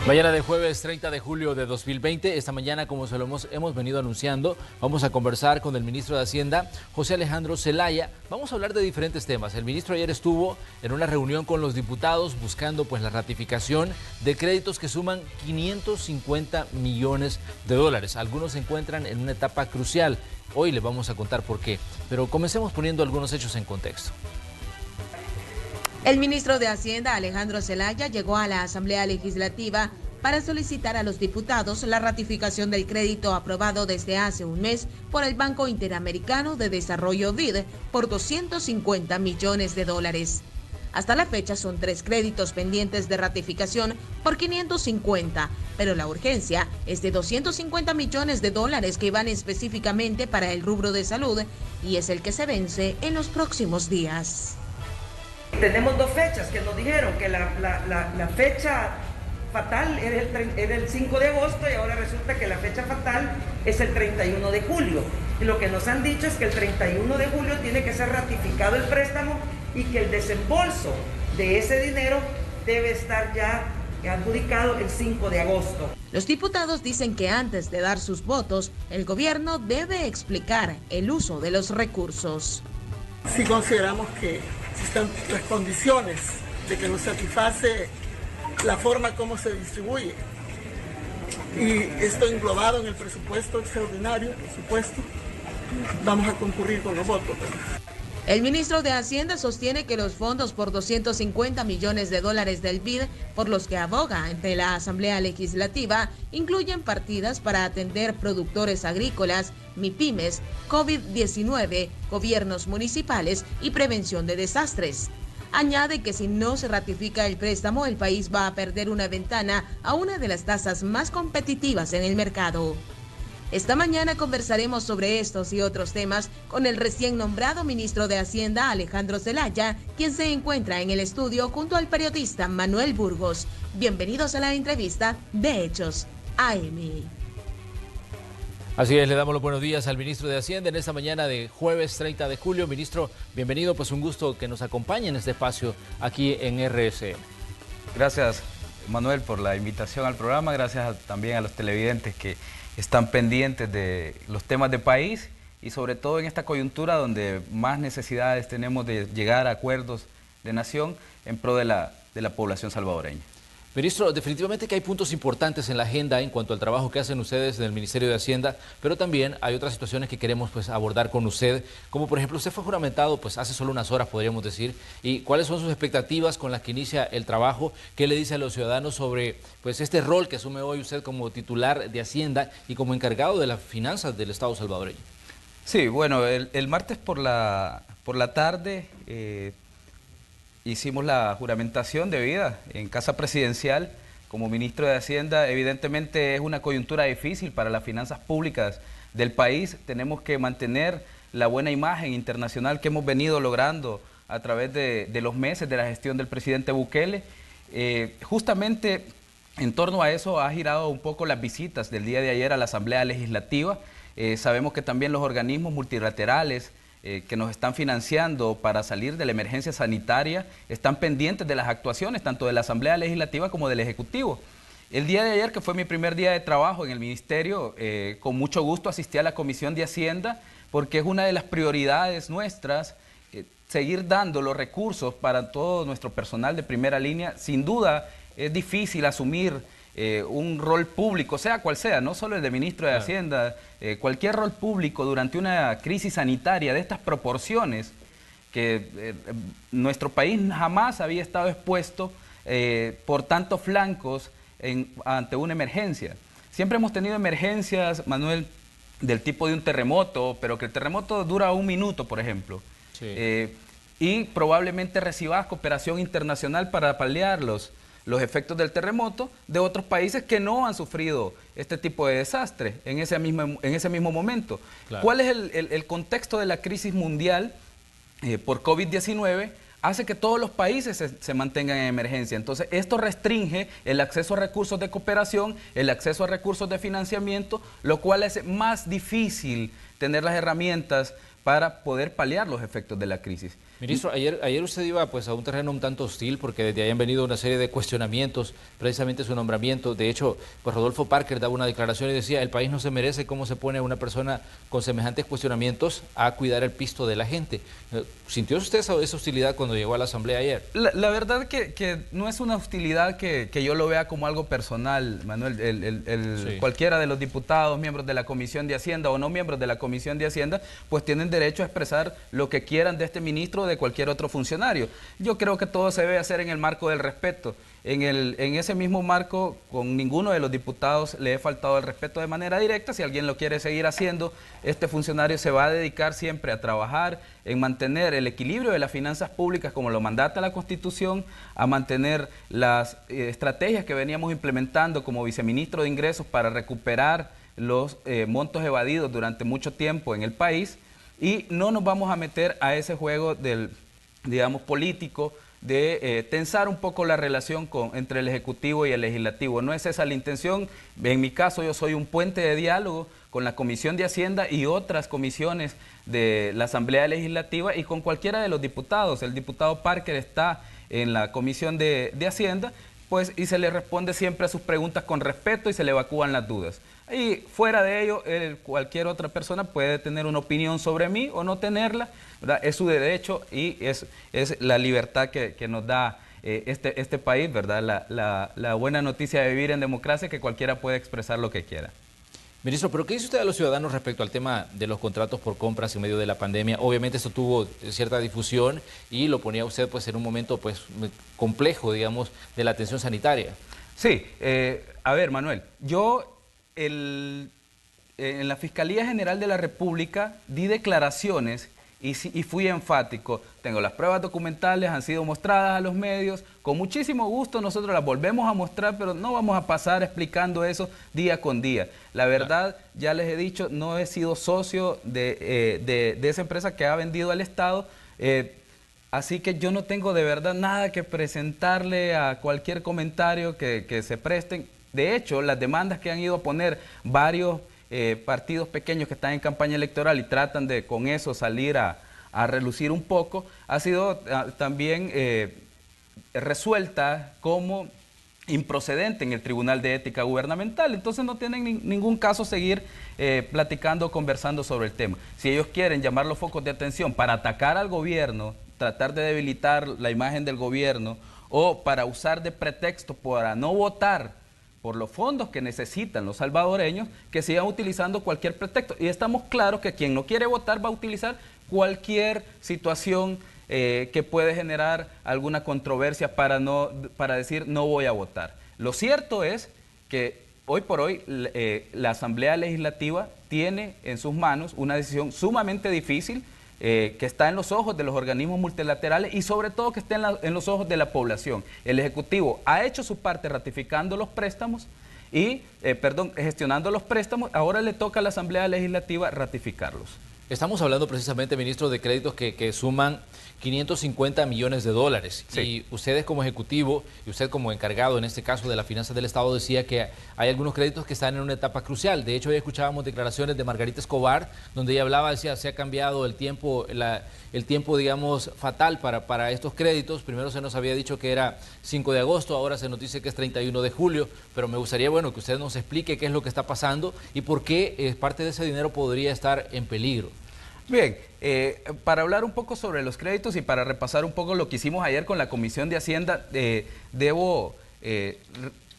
Mañana de jueves 30 de julio de 2020, esta mañana, como se lo hemos venido anunciando, vamos a conversar con el ministro de Hacienda, José Alejandro Zelaya. Vamos a hablar de diferentes temas. El ministro ayer estuvo en una reunión con los diputados buscando la ratificación de créditos que suman 550 millones de dólares. Algunos se encuentran en una etapa crucial. Hoy les vamos a contar por qué, pero comencemos poniendo algunos hechos en contexto. El ministro de Hacienda, Alejandro Zelaya, llegó a la Asamblea Legislativa para solicitar a los diputados la ratificación del crédito aprobado desde hace un mes por el Banco Interamericano de Desarrollo BID por 250 millones de dólares. Hasta la fecha son 3 créditos pendientes de ratificación por 550, pero la urgencia es de 250 millones de dólares que van específicamente para el rubro de salud y es el que se vence en los próximos días. Tenemos 2 fechas que nos dijeron que la fecha fatal era el 5 de agosto y ahora resulta que la fecha fatal es el 31 de julio. Y lo que nos han dicho es que el 31 de julio tiene que ser ratificado el préstamo y que el desembolso de ese dinero debe estar ya adjudicado el 5 de agosto. Los diputados dicen que antes de dar sus votos, el gobierno debe explicar el uso de los recursos. Si consideramos que existen las condiciones de que nos satisface la forma como se distribuye y esto englobado en el presupuesto extraordinario, por supuesto, vamos a concurrir con los votos. El ministro de Hacienda sostiene que los fondos por 250 millones de dólares del BID, por los que aboga ante la Asamblea Legislativa, incluyen partidas para atender productores agrícolas, MIPYMES, COVID-19, gobiernos municipales y prevención de desastres. Añade que si no se ratifica el préstamo, el país va a perder una ventana a una de las tasas más competitivas en el mercado. Esta mañana conversaremos sobre estos y otros temas con el recién nombrado ministro de Hacienda, Alejandro Zelaya, quien se encuentra en el estudio junto al periodista Manuel Burgos. Bienvenidos a la entrevista de Hechos AM. Así es, le damos los buenos días al ministro de Hacienda en esta mañana de jueves 30 de julio. Ministro, bienvenido, pues un gusto que nos acompañe en este espacio aquí en RSN. Gracias, Manuel, por la invitación al programa. Gracias también a los televidentes que están pendientes de los temas de país y sobre todo en esta coyuntura donde más necesidades tenemos de llegar a acuerdos de nación en pro de la población salvadoreña. Ministro, definitivamente que hay puntos importantes en la agenda en cuanto al trabajo que hacen ustedes en el Ministerio de Hacienda, pero también hay otras situaciones que queremos abordar con usted, como por ejemplo usted fue juramentado hace solo unas horas, podríamos decir, y cuáles son sus expectativas con las que inicia el trabajo, qué le dice a los ciudadanos sobre este rol que asume hoy usted como titular de Hacienda y como encargado de las finanzas del Estado salvadoreño. Sí, bueno, el martes por la tarde hicimos la juramentación debida en Casa Presidencial como ministro de Hacienda. Evidentemente es una coyuntura difícil para las finanzas públicas del país. Tenemos que mantener la buena imagen internacional que hemos venido logrando a través de los meses de la gestión del presidente Bukele. Justamente en torno a eso ha girado un poco las visitas del día de ayer a la Asamblea Legislativa. Sabemos que también los organismos multilaterales que nos están financiando para salir de la emergencia sanitaria están pendientes de las actuaciones tanto de la Asamblea Legislativa como del Ejecutivo. El día de ayer, que fue mi primer día de trabajo en el Ministerio, con mucho gusto asistí a la Comisión de Hacienda porque es una de las prioridades nuestras seguir dando los recursos para todo nuestro personal de primera línea. Sin duda es difícil asumir un rol público, sea cual sea, no solo el de ministro de Hacienda, cualquier rol público durante una crisis sanitaria de estas proporciones que nuestro país jamás había estado expuesto por tantos flancos ante una emergencia. Siempre hemos tenido emergencias, Manuel, del tipo de un terremoto, pero que el terremoto dura 1 minuto, por ejemplo. Sí. Y probablemente recibas cooperación internacional para paliar los efectos del terremoto de otros países que no han sufrido este tipo de desastre en ese mismo momento. Claro. ¿Cuál es el contexto de la crisis mundial por COVID-19? Hace que todos los países se mantengan en emergencia. Entonces, esto restringe el acceso a recursos de cooperación, el acceso a recursos de financiamiento, lo cual hace más difícil tener las herramientas para poder paliar los efectos de la crisis. Ministro, ayer usted iba pues a un terreno un tanto hostil porque desde ahí han venido una serie de cuestionamientos, precisamente su nombramiento. De hecho, pues Rodolfo Parker daba una declaración y decía, el país no se merece cómo se pone a una persona con semejantes cuestionamientos a cuidar el pisto de la gente. ¿Sintió usted esa hostilidad cuando llegó a la asamblea ayer? La verdad que no es una hostilidad que yo lo vea como algo personal, Manuel. Sí. Cualquiera de los diputados, miembros de la Comisión de Hacienda o no miembros de la Comisión de Hacienda, pues tienen derecho a expresar lo que quieran de este ministro o de cualquier otro funcionario. Yo creo que todo se debe hacer en el marco del respeto. En ese mismo marco, con ninguno de los diputados le he faltado el respeto de manera directa. Si alguien lo quiere seguir haciendo, este funcionario se va a dedicar siempre a trabajar en mantener el equilibrio de las finanzas públicas como lo mandata la Constitución, a mantener las estrategias que veníamos implementando como viceministro de Ingresos para recuperar los montos evadidos durante mucho tiempo en el país, y no nos vamos a meter a ese juego del, digamos, político, de tensar un poco la relación entre el Ejecutivo y el Legislativo. No es esa la intención. En mi caso, yo soy un puente de diálogo con la Comisión de Hacienda y otras comisiones de la Asamblea Legislativa y con cualquiera de los diputados. El diputado Parker está en la Comisión de Hacienda, pues, y se le responde siempre a sus preguntas con respeto y se le evacúan las dudas. Y fuera de ello, cualquier otra persona puede tener una opinión sobre mí o no tenerla, ¿verdad? Es su derecho y es la libertad que nos da este país, ¿verdad? La buena noticia de vivir en democracia es que cualquiera puede expresar lo que quiera. Ministro, ¿pero qué dice usted a los ciudadanos respecto al tema de los contratos por compras en medio de la pandemia? Obviamente esto tuvo cierta difusión y lo ponía usted pues en un momento pues complejo, digamos, de la atención sanitaria. Sí, a ver, Manuel, yo en la Fiscalía General de la República di declaraciones y fui enfático. Tengo las pruebas documentales, han sido mostradas a los medios. Con muchísimo gusto nosotros las volvemos a mostrar, pero no vamos a pasar explicando eso día con día. La verdad, ya les he dicho, no he sido socio de esa empresa que ha vendido al Estado. Así que yo no tengo de verdad nada que presentarle a cualquier comentario que se presten. De hecho, las demandas que han ido a poner varios partidos pequeños que están en campaña electoral y tratan de con eso salir a relucir un poco, ha sido también resuelta como improcedente en el Tribunal de Ética Gubernamental. Entonces no tienen ningún caso seguir platicando o conversando sobre el tema. Si ellos quieren llamar los focos de atención para atacar al gobierno, tratar de debilitar la imagen del gobierno o para usar de pretexto para no votar por los fondos que necesitan los salvadoreños, que sigan utilizando cualquier pretexto. Y estamos claros que quien no quiere votar va a utilizar cualquier situación que puede generar alguna controversia para decir no voy a votar. Lo cierto es que hoy por hoy la Asamblea Legislativa tiene en sus manos una decisión sumamente difícil, que está en los ojos de los organismos multilaterales y sobre todo que está en los ojos de la población. El Ejecutivo ha hecho su parte ratificando los préstamos y, gestionando los préstamos, ahora le toca a la Asamblea Legislativa ratificarlos. Estamos hablando precisamente, ministro, de créditos que suman 550 millones de dólares. Sí. Y ustedes como ejecutivo y usted como encargado, en este caso de las finanzas del Estado, decía que hay algunos créditos que están en una etapa crucial. De hecho, hoy escuchábamos declaraciones de Margarita Escobar, donde ella hablaba, decía, se ha cambiado el tiempo, digamos, fatal para estos créditos. Primero se nos había dicho que era 5 de agosto, ahora se nos dice que es 31 de julio, pero me gustaría, bueno, que usted nos explique qué es lo que está pasando y por qué parte de ese dinero podría estar en peligro. Bien, para hablar un poco sobre los créditos y para repasar un poco lo que hicimos ayer con la Comisión de Hacienda, debo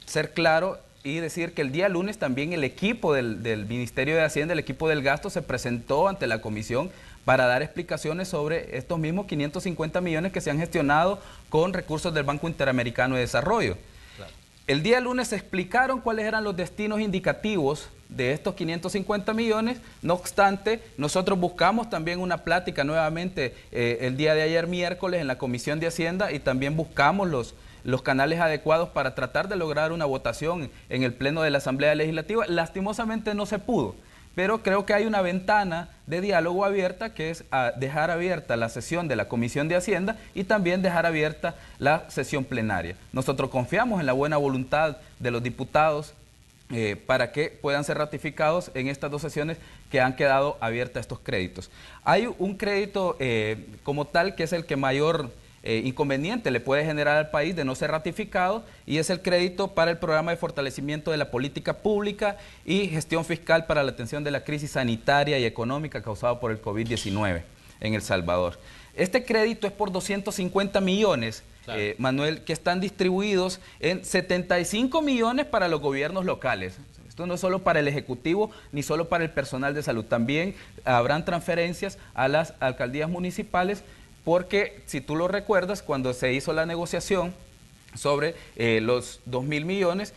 ser claro y decir que el día lunes también el equipo del Ministerio de Hacienda, el equipo del gasto, se presentó ante la Comisión para dar explicaciones sobre estos mismos 550 millones que se han gestionado con recursos del Banco Interamericano de Desarrollo. Claro. El día lunes se explicaron cuáles eran los destinos indicativos de estos 550 millones, no obstante, nosotros buscamos también una plática nuevamente el día de ayer miércoles en la Comisión de Hacienda y también buscamos los canales adecuados para tratar de lograr una votación en el Pleno de la Asamblea Legislativa. Lastimosamente no se pudo, pero creo que hay una ventana de diálogo abierta que es dejar abierta la sesión de la Comisión de Hacienda y también dejar abierta la sesión plenaria. Nosotros confiamos en la buena voluntad de los diputados para que puedan ser ratificados en estas 2 sesiones que han quedado abiertas estos créditos. Hay un crédito como tal que es el que mayor inconveniente le puede generar al país de no ser ratificado, y es el crédito para el programa de fortalecimiento de la política pública y gestión fiscal para la atención de la crisis sanitaria y económica causada por el COVID-19 en El Salvador. Este crédito es por 250 millones, claro. Manuel, que están distribuidos en 75 millones para los gobiernos locales. Esto no es solo para el Ejecutivo ni solo para el personal de salud, también habrán transferencias a las alcaldías municipales, porque si tú lo recuerdas, cuando se hizo la negociación sobre los 2.000 millones,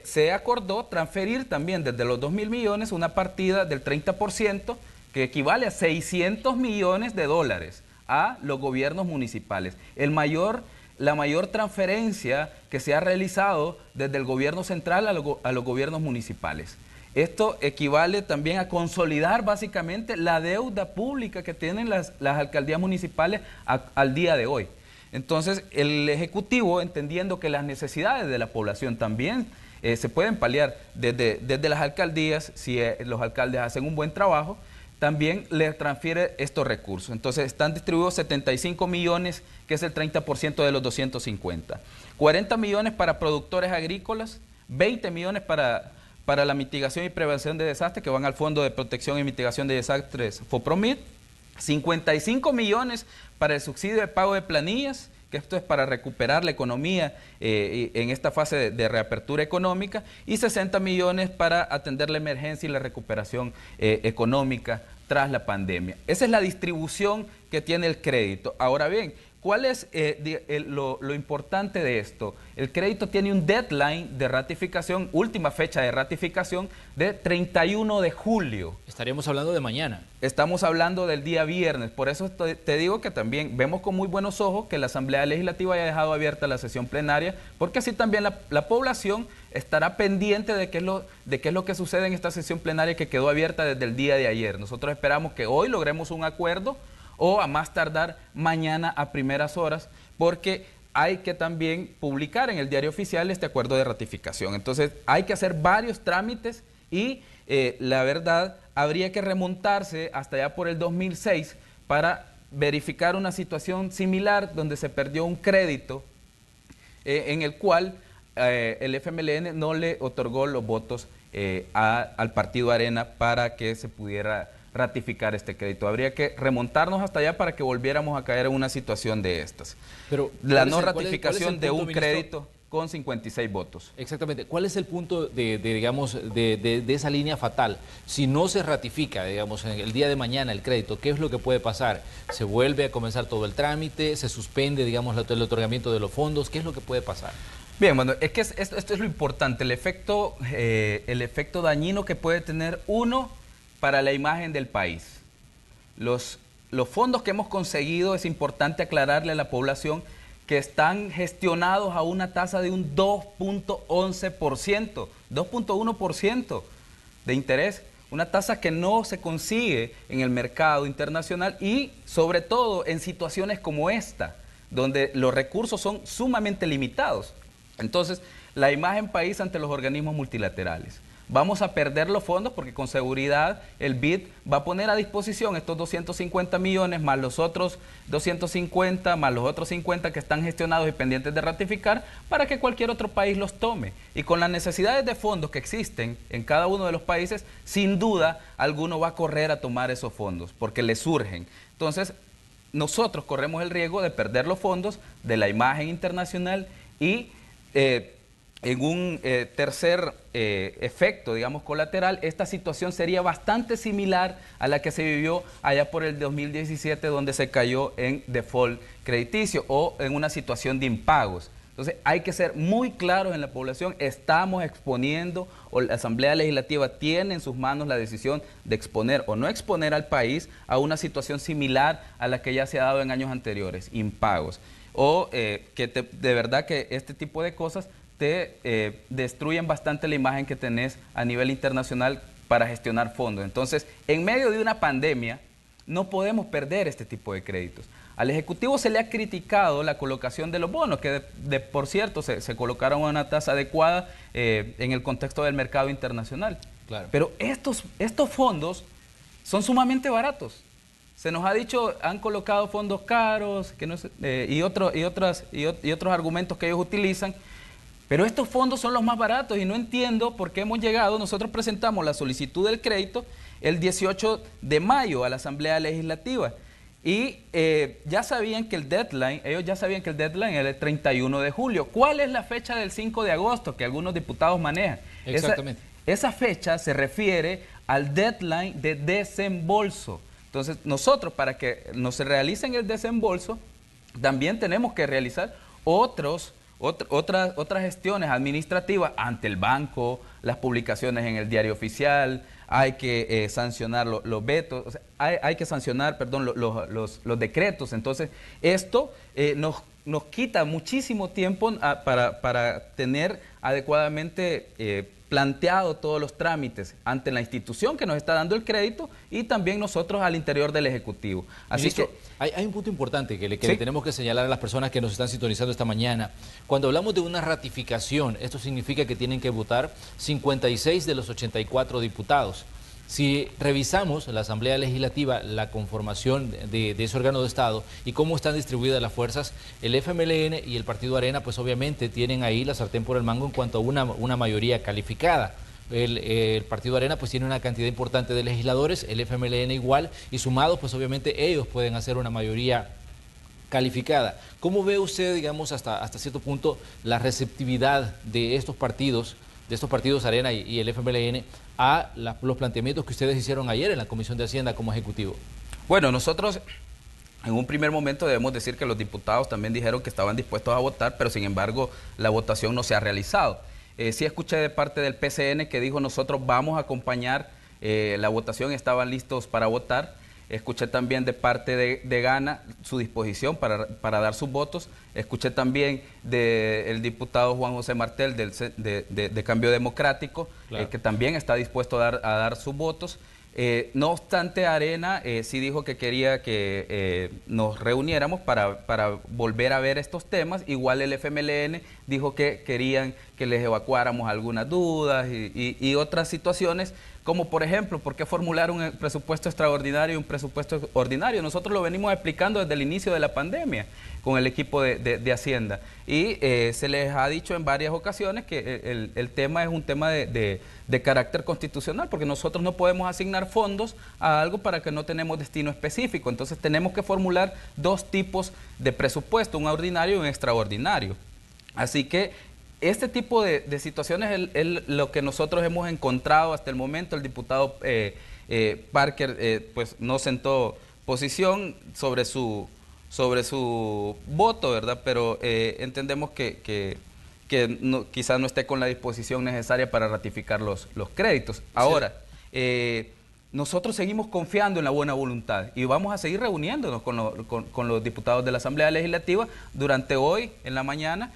se acordó transferir también desde los 2.000 millones una partida del 30%, que equivale a 600 millones de dólares a los gobiernos municipales. La mayor transferencia que se ha realizado desde el gobierno central a los gobiernos municipales. Esto equivale también a consolidar básicamente la deuda pública que tienen las alcaldías municipales al día de hoy. Entonces, el Ejecutivo, entendiendo que las necesidades de la población también se pueden paliar desde las alcaldías, si los alcaldes hacen un buen trabajo, también les transfiere estos recursos. Entonces, están distribuidos 75 millones, que es el 30% de los 250. 40 millones para productores agrícolas, 20 millones para la mitigación y prevención de desastres, que van al Fondo de Protección y Mitigación de Desastres, FOPROMID, 55 millones para el subsidio de pago de planillas, que esto es para recuperar la economía en esta fase de reapertura económica, y 60 millones para atender la emergencia y la recuperación económica tras la pandemia. Esa es la distribución que tiene el crédito. Ahora bien, ¿cuál es lo importante de esto? El crédito tiene un deadline de ratificación, última fecha de ratificación, de 31 de julio. Estaríamos hablando de mañana. Estamos hablando del día viernes. Por eso te digo que también vemos con muy buenos ojos que la Asamblea Legislativa haya dejado abierta la sesión plenaria, porque así también la población estará pendiente de qué es lo que sucede en esta sesión plenaria que quedó abierta desde el día de ayer. Nosotros esperamos que hoy logremos un acuerdo, o a más tardar mañana a primeras horas, porque hay que también publicar en el diario oficial este acuerdo de ratificación. Entonces hay que hacer varios trámites y la verdad habría que remontarse hasta allá por el 2006 para verificar una situación similar donde se perdió un crédito en el cual el FMLN no le otorgó los votos al partido Arena para que se pudiera ratificar este crédito. Habría que remontarnos hasta allá para que volviéramos a caer en una situación de estas. Pero la no ratificación de un crédito con 56 votos. Exactamente. ¿Cuál es el punto de esa línea fatal? Si no se ratifica, digamos, en el día de mañana el crédito, ¿qué es lo que puede pasar? ¿Se vuelve a comenzar todo el trámite? ¿Se suspende, digamos, el otorgamiento de los fondos? ¿Qué es lo que puede pasar? Bien, bueno, es que esto es lo importante, el efecto dañino que puede tener uno para la imagen del país. Los fondos que hemos conseguido, es importante aclararle a la población que están gestionados a una tasa de un 2.11%, 2.1% de interés, una tasa que no se consigue en el mercado internacional y sobre todo en situaciones como esta, donde los recursos son sumamente limitados. Entonces, la imagen país ante los organismos multilaterales. Vamos a perder los fondos porque con seguridad el BID va a poner a disposición estos 250 millones más los otros 250, más los otros 50 que están gestionados y pendientes de ratificar para que cualquier otro país los tome. Y con las necesidades de fondos que existen en cada uno de los países, sin duda alguno va a correr a tomar esos fondos porque le surgen. Entonces, nosotros corremos el riesgo de perder los fondos de la imagen internacional y en un tercer efecto, digamos, colateral, esta situación sería bastante similar a la que se vivió allá por el 2017, donde se cayó en default crediticio o en una situación de impagos. Entonces, hay que ser muy claros en la población, estamos exponiendo, o la Asamblea Legislativa tiene en sus manos la decisión de exponer o no exponer al país a una situación similar a la que ya se ha dado en años anteriores, impagos. O de verdad que este tipo de cosas te destruyen bastante la imagen que tenés a nivel internacional para gestionar fondos. Entonces, en medio de una pandemia, no podemos perder este tipo de créditos. Al Ejecutivo se le ha criticado la colocación de los bonos, que por cierto se colocaron a una tasa adecuada en el contexto del mercado internacional. Claro. Pero estos fondos son sumamente baratos. Se nos ha dicho, han colocado fondos caros que no sé, y otros argumentos que ellos utilizan, pero estos fondos son los más baratos y no entiendo por qué hemos llegado. Nosotros presentamos la solicitud del crédito el 18 de mayo a la Asamblea Legislativa. Y ya sabían que ellos ya sabían que el deadline era el 31 de julio. ¿Cuál es la fecha del 5 de agosto que algunos diputados manejan? Exactamente. Esa fecha se refiere al deadline de desembolso. Entonces, nosotros, para que nos realicen el desembolso, también tenemos que realizar otras gestiones administrativas ante el banco, las publicaciones en el diario oficial. Hay que sancionar los vetos, o sea, hay que sancionar, perdón, los decretos. Entonces, esto nos quita muchísimo tiempo para tener adecuadamente planteado todos los trámites ante la institución que nos está dando el crédito y también nosotros al interior del Ejecutivo. Así Ministro, que hay un punto importante que le ¿sí? tenemos que señalar a las personas que nos están sintonizando esta mañana. Cuando hablamos de una ratificación, esto significa que tienen que votar 56 de los 84 diputados. Si revisamos la Asamblea Legislativa, la conformación de ese órgano de Estado y cómo están distribuidas las fuerzas, el FMLN y el Partido Arena, pues obviamente tienen ahí la sartén por el mango en cuanto a una mayoría calificada. El Partido Arena pues tiene una cantidad importante de legisladores, el FMLN igual, y sumados pues obviamente ellos pueden hacer una mayoría calificada. ¿Cómo ve usted, digamos, hasta cierto punto la receptividad de estos partidos Arena y el FMLN a los planteamientos que ustedes hicieron ayer en la Comisión de Hacienda como Ejecutivo? Bueno, nosotros en un primer momento debemos decir que los diputados también dijeron que estaban dispuestos a votar, pero sin embargo la votación no se ha realizado. Sí escuché de parte del PCN que dijo nosotros vamos a acompañar la votación, estaban listos para votar. Escuché también de parte de Gana su disposición para dar sus votos. Escuché también del diputado Juan José Martel de Cambio Democrático, claro, que también está dispuesto a dar sus votos. No obstante, Arena sí dijo que quería que nos reuniéramos para volver a ver estos temas. Igual el FMLN dijo que querían que les evacuáramos algunas dudas y otras situaciones, como por ejemplo, ¿por qué formular un presupuesto extraordinario y un presupuesto ordinario? Nosotros lo venimos explicando desde el inicio de la pandemia con el equipo de Hacienda y se les ha dicho en varias ocasiones que el tema es un tema de carácter constitucional, porque nosotros no podemos asignar fondos a algo para que no tenemos destino específico. Entonces tenemos que formular dos tipos de presupuesto, un ordinario y un extraordinario. Así que este tipo de situaciones es lo que nosotros hemos encontrado hasta el momento. El diputado Parker pues no sentó posición sobre su voto, ¿verdad? Pero entendemos que quizás no esté con la disposición necesaria para ratificar los créditos. Ahora, nosotros seguimos confiando en la buena voluntad y vamos a seguir reuniéndonos con los diputados de la Asamblea Legislativa durante hoy, en la mañana,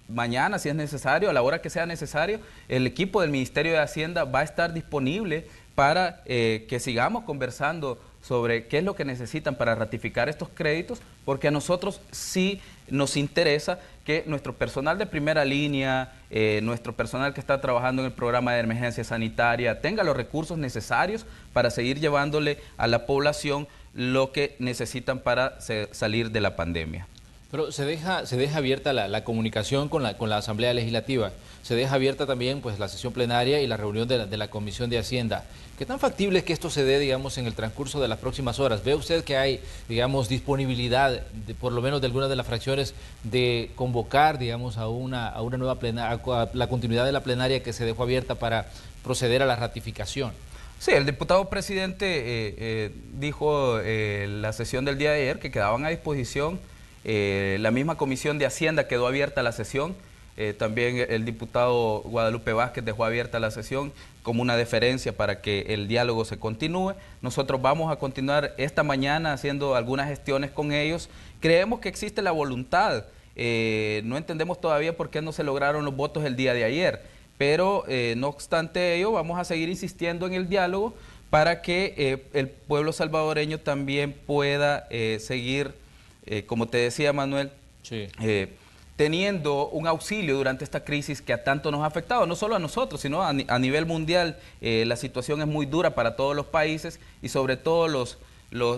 mañana, si es necesario, a la hora que sea necesario. El equipo del Ministerio de Hacienda va a estar disponible para que sigamos conversando sobre qué es lo que necesitan para ratificar estos créditos, porque a nosotros sí nos interesa que nuestro personal de primera línea, nuestro personal que está trabajando en el programa de emergencia sanitaria, tenga los recursos necesarios para seguir llevándole a la población lo que necesitan para salir de la pandemia. Pero se deja abierta la comunicación con la Asamblea Legislativa, se deja abierta también pues la sesión plenaria y la reunión de la Comisión de Hacienda. ¿Qué tan factible es que esto se dé, digamos, en el transcurso de las próximas horas? ¿Ve usted que hay, digamos, disponibilidad, por lo menos de algunas de las fracciones, de convocar, digamos, a una nueva plenaria, a la continuidad de la plenaria que se dejó abierta para proceder a la ratificación? Sí, el diputado presidente dijo en la sesión del día de ayer que quedaban a disposición. La misma Comisión de Hacienda quedó abierta la sesión. También el diputado Guadalupe Vázquez dejó abierta la sesión como una deferencia para que el diálogo se continúe. Nosotros vamos a continuar esta mañana haciendo algunas gestiones con ellos. Creemos que existe la voluntad. No entendemos todavía por qué no se lograron los votos el día de ayer, pero no obstante ello vamos a seguir insistiendo en el diálogo para que el pueblo salvadoreño también pueda seguir, como te decía Manuel, Sí. Teniendo un auxilio durante esta crisis que a tanto nos ha afectado, no solo a nosotros, sino a nivel mundial. La situación es muy dura para todos los países y sobre todo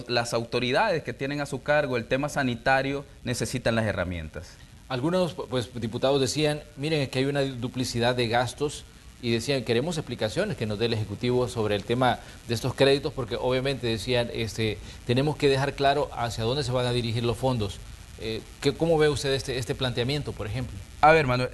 las autoridades que tienen a su cargo el tema sanitario necesitan las herramientas. Algunos pues, diputados decían, miren, es que hay una duplicidad de gastos y decían, queremos explicaciones que nos dé el Ejecutivo sobre el tema de estos créditos, porque obviamente decían, tenemos que dejar claro hacia dónde se van a dirigir los fondos. ¿Cómo ve usted este planteamiento, por ejemplo? A ver, Manuel,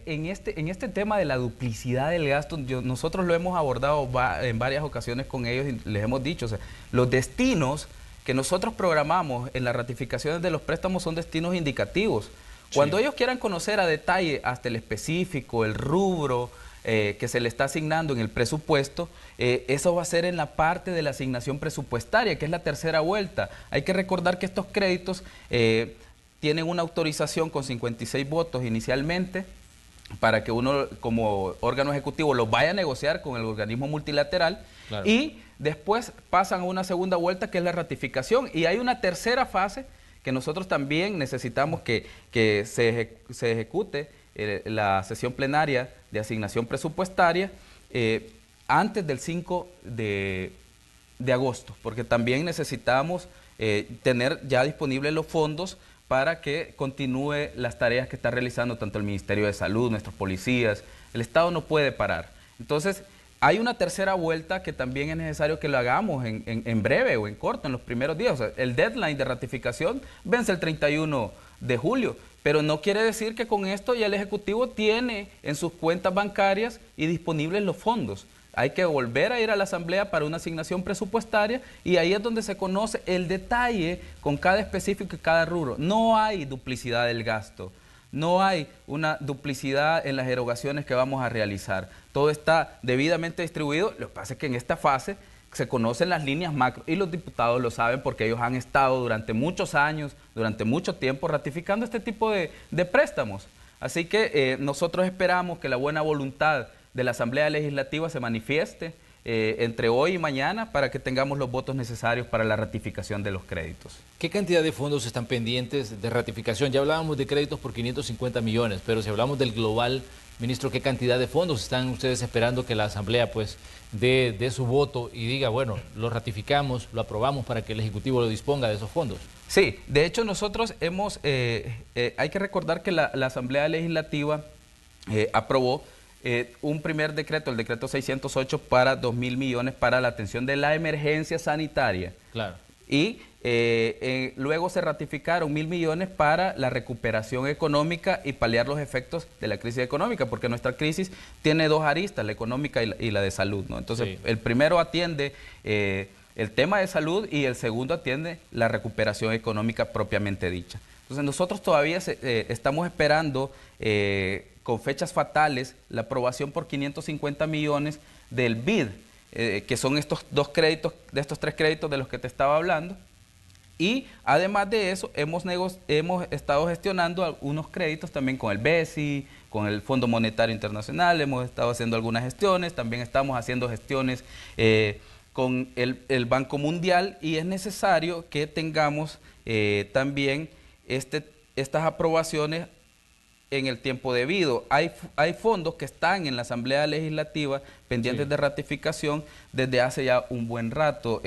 en este tema de la duplicidad del gasto, nosotros lo hemos abordado en varias ocasiones con ellos y les hemos dicho, o sea, los destinos que nosotros programamos en las ratificaciones de los préstamos son destinos indicativos. Cuando ellos quieran conocer a detalle hasta el específico, el rubro que se le está asignando en el presupuesto, eso va a ser en la parte de la asignación presupuestaria, que es la tercera vuelta. Hay que recordar que estos créditos tienen una autorización con 56 votos inicialmente, para que uno como órgano ejecutivo los vaya a negociar con el organismo multilateral, claro. Y después pasan a una segunda vuelta que es la ratificación, y hay una tercera fase que nosotros también necesitamos que se ejecute la sesión plenaria de asignación presupuestaria antes del 5 de agosto, porque también necesitamos tener ya disponibles los fondos para que continúe las tareas que está realizando tanto el Ministerio de Salud, nuestros policías. El Estado no puede parar. Entonces, hay una tercera vuelta que también es necesario que lo hagamos en breve o en corto, en los primeros días. O sea, el deadline de ratificación vence el 31 de julio, pero no quiere decir que con esto ya el Ejecutivo tiene en sus cuentas bancarias y disponibles los fondos. Hay que volver a ir a la Asamblea para una asignación presupuestaria y ahí es donde se conoce el detalle con cada específico y cada rubro. No hay duplicidad del gasto, no hay una duplicidad en las erogaciones que vamos a realizar. Todo está debidamente distribuido. Lo que pasa es que en esta fase se conocen las líneas macro y los diputados lo saben porque ellos han estado durante muchos años, durante mucho tiempo ratificando este tipo de préstamos. Así que nosotros esperamos que la buena voluntad de la Asamblea Legislativa se manifieste entre hoy y mañana para que tengamos los votos necesarios para la ratificación de los créditos. ¿Qué cantidad de fondos están pendientes de ratificación? Ya hablábamos de créditos por 550 millones, pero si hablamos del global, ministro, ¿qué cantidad de fondos están ustedes esperando que la Asamblea pues dé su voto y diga, bueno, lo ratificamos, lo aprobamos para que el Ejecutivo lo disponga de esos fondos? Sí, de hecho nosotros hemos, hay que recordar que la Asamblea Legislativa aprobó un primer decreto, el decreto 608 para 2.000 millones para la atención de la emergencia sanitaria. Claro. Y luego se ratificaron 1.000 millones para la recuperación económica y paliar los efectos de la crisis económica, porque nuestra crisis tiene dos aristas, la económica y la de salud, ¿no? Entonces, sí, el primero atiende el tema de salud y el segundo atiende la recuperación económica propiamente dicha. Entonces, nosotros todavía estamos esperando con fechas fatales la aprobación por 550 millones del BID, que son estos dos créditos, de estos tres créditos de los que te estaba hablando. Y además de eso, hemos estado gestionando algunos créditos también con el BESI, con el Fondo Monetario Internacional, hemos estado haciendo algunas gestiones, también estamos haciendo gestiones con el Banco Mundial, y es necesario que tengamos también estas aprobaciones en el tiempo debido. Hay fondos que están en la Asamblea Legislativa pendientes, sí, de ratificación desde hace ya un buen rato.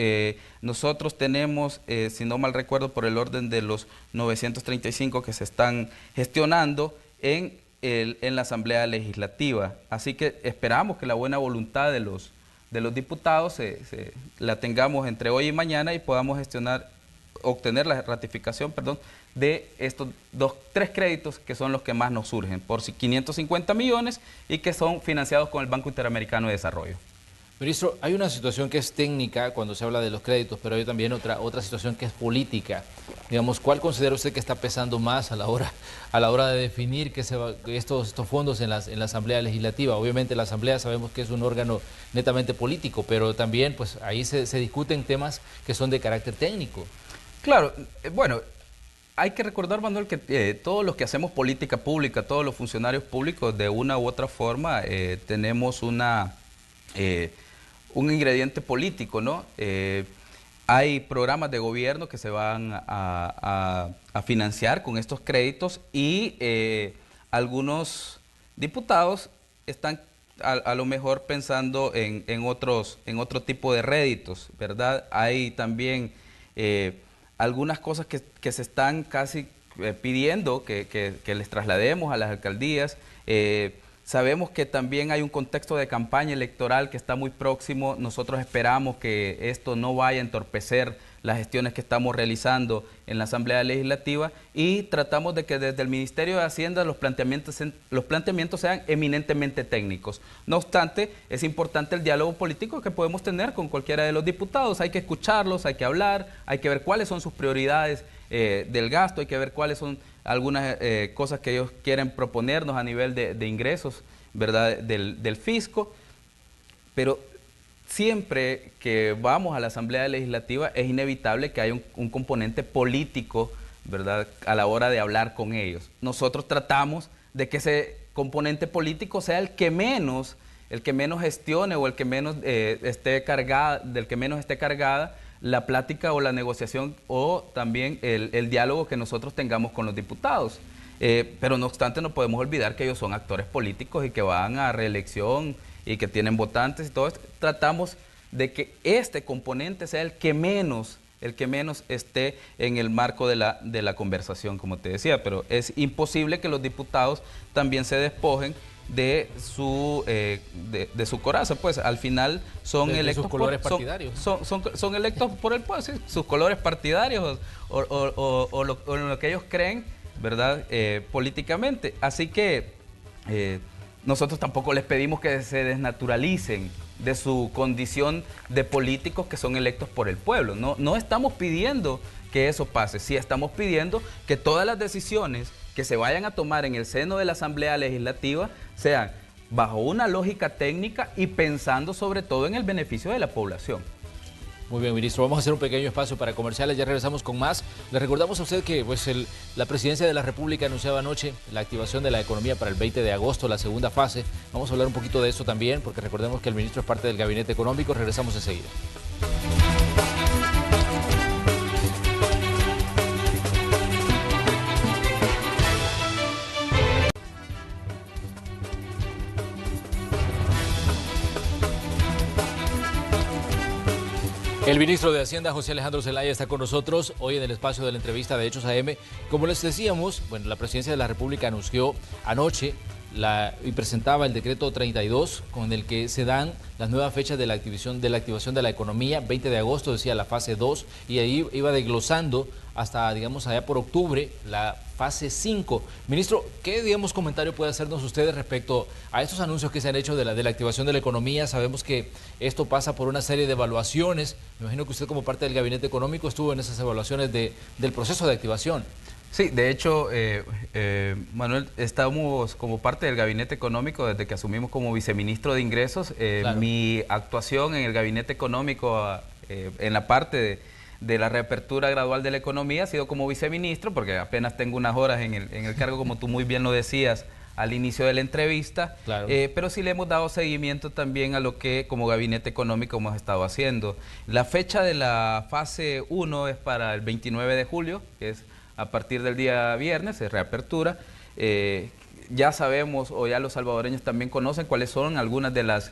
Nosotros tenemos, si no mal recuerdo, por el orden de los 935 que se están gestionando en la Asamblea Legislativa. Así que esperamos que la buena voluntad de los diputados la tengamos entre hoy y mañana y podamos obtener la ratificación, de estos tres créditos que son los que más nos surgen, por 550 millones y que son financiados con el Banco Interamericano de Desarrollo. Ministro, hay una situación que es técnica cuando se habla de los créditos, pero hay también otra situación que es política. Digamos, ¿cuál considera usted que está pesando más a la hora de definir estos fondos en la Asamblea Legislativa? Obviamente la Asamblea sabemos que es un órgano netamente político, pero también pues ahí se discuten temas que son de carácter técnico. Claro, bueno, hay que recordar, Manuel, que todos los que hacemos política pública, todos los funcionarios públicos, de una u otra forma, tenemos un ingrediente político, ¿no? Hay programas de gobierno que se van a financiar con estos créditos y algunos diputados están a lo mejor pensando en otro tipo de réditos, ¿verdad? Hay también algunas cosas que se están casi pidiendo que les traslademos a las alcaldías. Sabemos que también hay un contexto de campaña electoral que está muy próximo. Nosotros esperamos que esto no vaya a entorpecer las gestiones que estamos realizando en la Asamblea Legislativa y tratamos de que desde el Ministerio de Hacienda los planteamientos sean eminentemente técnicos. No obstante, es importante el diálogo político que podemos tener con cualquiera de los diputados. Hay que escucharlos, hay que hablar, hay que ver cuáles son sus prioridades del gasto, hay que ver cuáles son algunas cosas que ellos quieren proponernos a nivel de ingresos, ¿verdad?, del fisco, pero siempre que vamos a la Asamblea Legislativa es inevitable que haya un componente político, ¿verdad?, a la hora de hablar con ellos. Nosotros tratamos de que ese componente político sea el que menos gestione o el que menos esté cargada la plática o la negociación o también el diálogo que nosotros tengamos con los diputados. Pero no obstante no podemos olvidar que ellos son actores políticos y que van a reelección y que tienen votantes y todo esto. Tratamos de que este componente sea el que menos esté en el marco de la conversación, como te decía, pero es imposible que los diputados también se despojen de su coraza, pues al final son electos sus colores partidarios. Son electos por el pueblo, sí, sus colores partidarios o lo que ellos creen, ¿verdad?, políticamente. Así que nosotros tampoco les pedimos que se desnaturalicen de su condición de políticos que son electos por el pueblo. No estamos pidiendo que eso pase, sí estamos pidiendo que todas las decisiones que se vayan a tomar en el seno de la Asamblea Legislativa sean bajo una lógica técnica y pensando sobre todo en el beneficio de la población. Muy bien, ministro. Vamos a hacer un pequeño espacio para comerciales. Ya regresamos con más. Le recordamos a usted que la Presidencia de la República anunciaba anoche la activación de la economía para el 20 de agosto, la segunda fase. Vamos a hablar un poquito de eso también, porque recordemos que el ministro es parte del Gabinete Económico. Regresamos enseguida. El ministro de Hacienda, José Alejandro Zelaya, está con nosotros hoy en el espacio de la entrevista de Hechos AM. Como les decíamos, la Presidencia de la República anunció anoche y presentaba el decreto 32 con el que se dan las nuevas fechas de la activación de la economía. 20 de agosto decía la fase 2 y ahí iba desglosando hasta, digamos, allá por octubre la fase 5. Ministro, ¿qué, digamos, comentario puede hacernos ustedes respecto a estos anuncios que se han hecho de la activación de la economía? Sabemos que esto pasa por una serie de evaluaciones. Me imagino que usted, como parte del Gabinete Económico, estuvo en esas evaluaciones del proceso de activación. Sí, de hecho, Manuel, estamos como parte del Gabinete Económico desde que asumimos como viceministro de Ingresos. Claro. Mi actuación en el Gabinete Económico en la parte de la reapertura gradual de la economía ha sido como viceministro, porque apenas tengo unas horas en el cargo, como tú muy bien lo decías al inicio de la entrevista. Claro. Pero sí le hemos dado seguimiento también a lo que como Gabinete Económico hemos estado haciendo. La fecha de la fase 1 es para el 29 de julio, que es a partir del día viernes, es reapertura. Ya sabemos, o ya los salvadoreños también conocen cuáles son algunas de las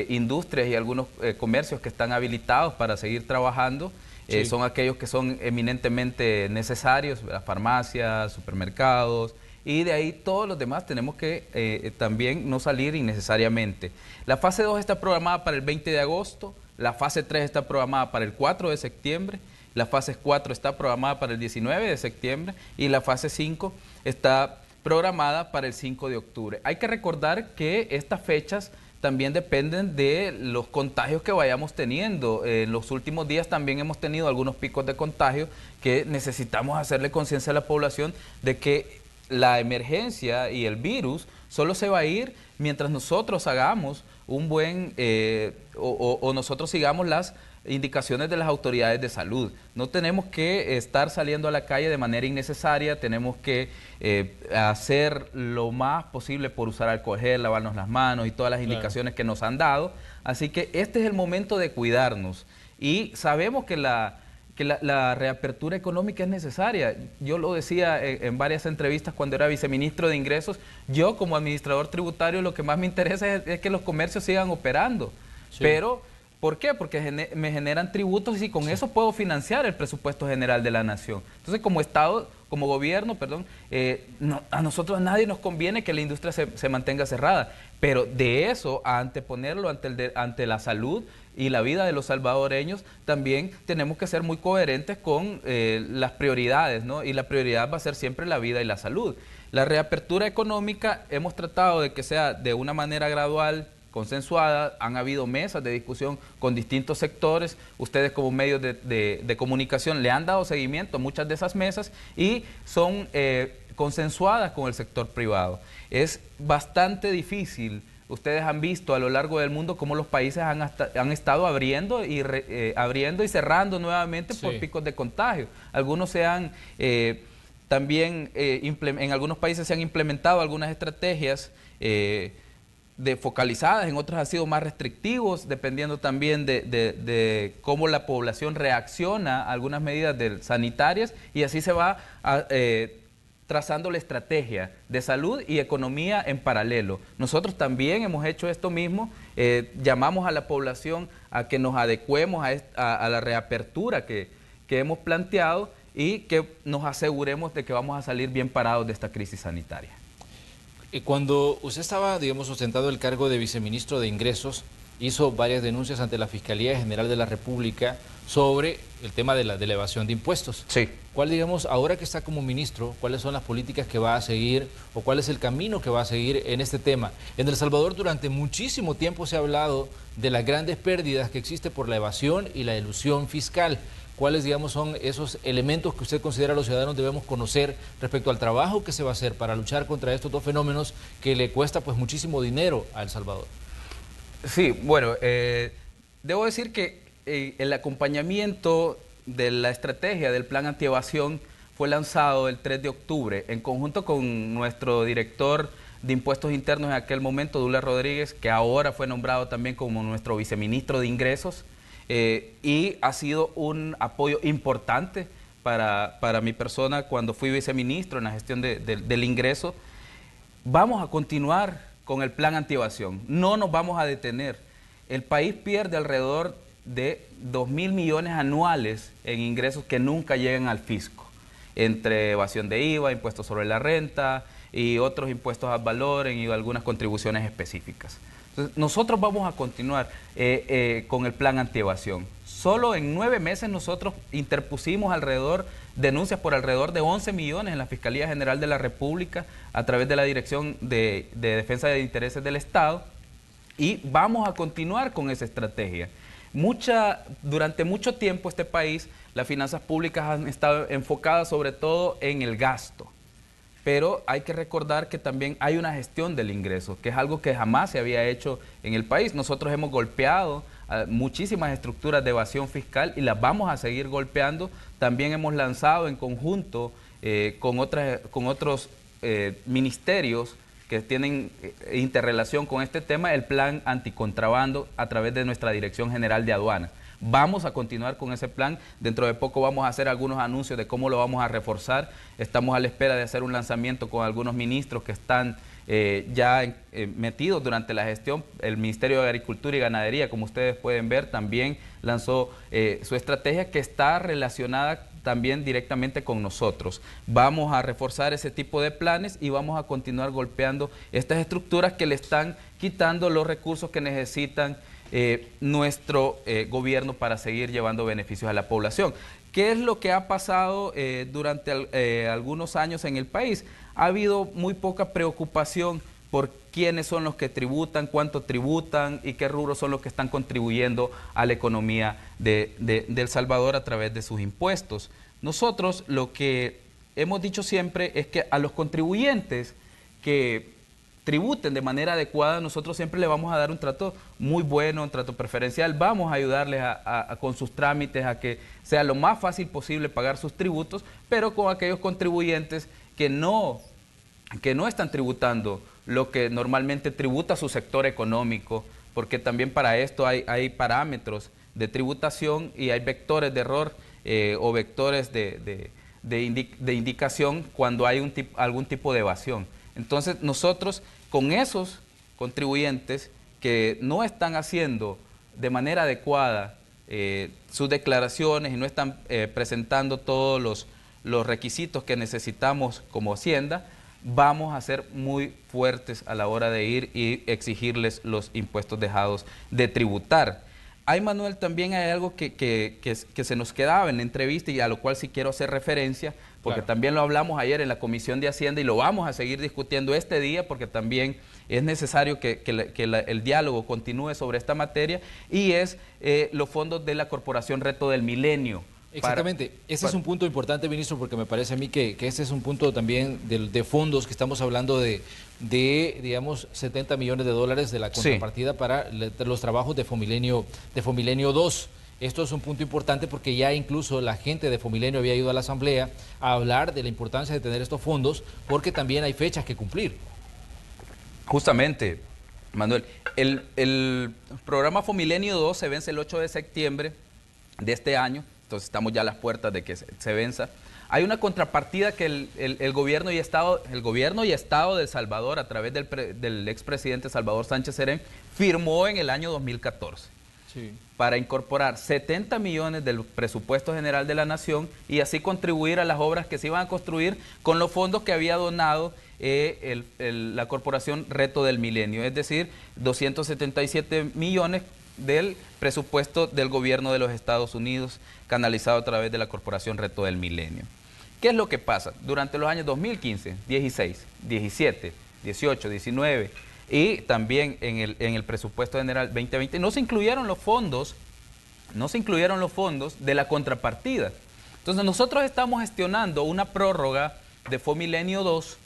industrias y algunos comercios que están habilitados para seguir trabajando. Sí. Son aquellos que son eminentemente necesarios, las farmacias, supermercados, y de ahí todos los demás tenemos que también no salir innecesariamente. La fase 2 está programada para el 20 de agosto, la fase 3 está programada para el 4 de septiembre, la fase 4 está programada para el 19 de septiembre y la fase 5 está programada para el 5 de octubre. Hay que recordar que estas fechas también dependen de los contagios que vayamos teniendo. En los últimos días también hemos tenido algunos picos de contagio que necesitamos hacerle conciencia a la población de que la emergencia y el virus solo se va a ir mientras nosotros hagamos un buen, o nosotros sigamos las indicaciones de las autoridades de salud. No tenemos que estar saliendo a la calle de manera innecesaria, tenemos que hacer lo más posible por usar alcohol gel, lavarnos las manos y todas las indicaciones que nos han dado. Así que este es el momento de cuidarnos y sabemos que la reapertura económica es necesaria. Yo lo decía en varias entrevistas cuando era viceministro de Ingresos. Yo como administrador tributario lo que más me interesa es que los comercios sigan operando. Sí. Pero, ¿por qué? Porque me generan tributos y con eso puedo financiar el presupuesto general de la nación. Entonces, como Estado, como gobierno, perdón, a nosotros a nadie nos conviene que la industria se mantenga cerrada. Pero de eso, a anteponerlo ante la salud y la vida de los salvadoreños, también tenemos que ser muy coherentes con las prioridades, ¿no? Y la prioridad va a ser siempre la vida y la salud. La reapertura económica hemos tratado de que sea de una manera gradual, consensuada. Han habido mesas de discusión con distintos sectores. Ustedes como medios de comunicación le han dado seguimiento a muchas de esas mesas y son consensuadas con el sector privado. Es bastante difícil. Ustedes han visto a lo largo del mundo cómo los países han estado abriendo y cerrando nuevamente por picos de contagio. Algunos se han también, en algunos países se han implementado algunas estrategias focalizadas, en otros han sido más restrictivos, dependiendo también de cómo la población reacciona a algunas medidas sanitarias, y así se va trazando la estrategia de salud y economía en paralelo. Nosotros también hemos hecho esto mismo, llamamos a la población a que nos adecuemos a la reapertura que hemos planteado y que nos aseguremos de que vamos a salir bien parados de esta crisis sanitaria. Y cuando usted estaba, digamos, ostentando el cargo de viceministro de Ingresos, hizo varias denuncias ante la Fiscalía General de la República sobre el tema de la evasión de impuestos. Sí. ¿Cuál, digamos, ahora que está como ministro, cuáles son las políticas que va a seguir o cuál es el camino que va a seguir en este tema? En El Salvador durante muchísimo tiempo se ha hablado de las grandes pérdidas que existe por la evasión y la elusión fiscal. ¿Cuáles, digamos, son esos elementos que usted considera los ciudadanos debemos conocer respecto al trabajo que se va a hacer para luchar contra estos dos fenómenos que le cuesta pues muchísimo dinero a El Salvador? Sí, bueno, debo decir que el acompañamiento de la estrategia del plan antievasión fue lanzado el 3 de octubre en conjunto con nuestro director de Impuestos Internos en aquel momento, Douglas Rodríguez, que ahora fue nombrado también como nuestro viceministro de Ingresos, y ha sido un apoyo importante para mi persona cuando fui viceministro en la gestión del ingreso. Vamos a continuar con el plan antievasión, no nos vamos a detener. El país pierde alrededor de 2.000 millones anuales en ingresos que nunca llegan al fisco, entre evasión de IVA, impuestos sobre la renta y otros impuestos al valor y algunas contribuciones específicas. Entonces, nosotros vamos a continuar con el plan antievasión. Solo en 9 meses nosotros interpusimos denuncias por alrededor de 11 millones en la Fiscalía General de la República a través de la Dirección de Defensa de Intereses del Estado, y vamos a continuar con esa estrategia. Durante mucho tiempo este país, las finanzas públicas han estado enfocadas sobre todo en el gasto. Pero hay que recordar que también hay una gestión del ingreso, que es algo que jamás se había hecho en el país. Nosotros hemos golpeado a muchísimas estructuras de evasión fiscal y las vamos a seguir golpeando. También hemos lanzado en conjunto con otros ministerios que tienen interrelación con este tema, el plan anticontrabando a través de nuestra Dirección General de Aduana. Vamos a continuar con ese plan. Dentro de poco vamos a hacer algunos anuncios de cómo lo vamos a reforzar. Estamos a la espera de hacer un lanzamiento con algunos ministros que están ya metidos durante la gestión. El Ministerio de Agricultura y Ganadería, como ustedes pueden ver, también lanzó su estrategia que está relacionada también directamente con nosotros. Vamos a reforzar ese tipo de planes y vamos a continuar golpeando estas estructuras que le están quitando los recursos que necesitan nuestro gobierno para seguir llevando beneficios a la población. ¿Qué es lo que ha pasado durante algunos años en el país? Ha habido muy poca preocupación por quiénes son los que tributan, cuánto tributan y qué rubros son los que están contribuyendo a la economía de El Salvador a través de sus impuestos. Nosotros lo que hemos dicho siempre es que a los contribuyentes que tributen de manera adecuada, nosotros siempre le vamos a dar un trato muy bueno, un trato preferencial, vamos a ayudarles con sus trámites a que sea lo más fácil posible pagar sus tributos, pero con aquellos contribuyentes que no están tributando lo que normalmente tributa su sector económico, porque también para esto hay parámetros de tributación y hay vectores de error o vectores de indicación cuando hay algún tipo de evasión. Entonces nosotros con esos contribuyentes que no están haciendo de manera adecuada sus declaraciones y no están presentando todos los requisitos que necesitamos como Hacienda, vamos a ser muy fuertes a la hora de ir y exigirles los impuestos dejados de tributar. Manuel, también hay algo que se nos quedaba en la entrevista y a lo cual sí quiero hacer referencia, porque claro, también lo hablamos ayer en la Comisión de Hacienda y lo vamos a seguir discutiendo este día, porque también es necesario que el diálogo continúe sobre esta materia, y es los fondos de la Corporación Reto del Milenio. Exactamente, ese es un punto importante, ministro, porque me parece a mí que ese es un punto también de fondos que estamos hablando de digamos, 70 millones de dólares de la contrapartida, sí, para los trabajos de Fomilenio 2. Esto es un punto importante porque ya incluso la gente de Fomilenio había ido a la Asamblea a hablar de la importancia de tener estos fondos, porque también hay fechas que cumplir. Justamente, Manuel, el programa Fomilenio 2 se vence el 8 de septiembre de este año. Entonces estamos ya a las puertas de que se venza. Hay una contrapartida que el gobierno y Estado de El Salvador, a través del expresidente Salvador Sánchez Serén, firmó en el año 2014. Sí. Para incorporar 70 millones del presupuesto general de la Nación y así contribuir a las obras que se iban a construir con los fondos que había donado la Corporación Reto del Milenio, es decir, 277 millones del presupuesto del gobierno de los Estados Unidos, canalizado a través de la Corporación Reto del Milenio. ¿Qué es lo que pasa? Durante los años 2015, 16, 17, 18, 19 y también en el presupuesto general 2020 no se incluyeron los fondos de la contrapartida. Entonces nosotros estamos gestionando una prórroga de Fomilenio 2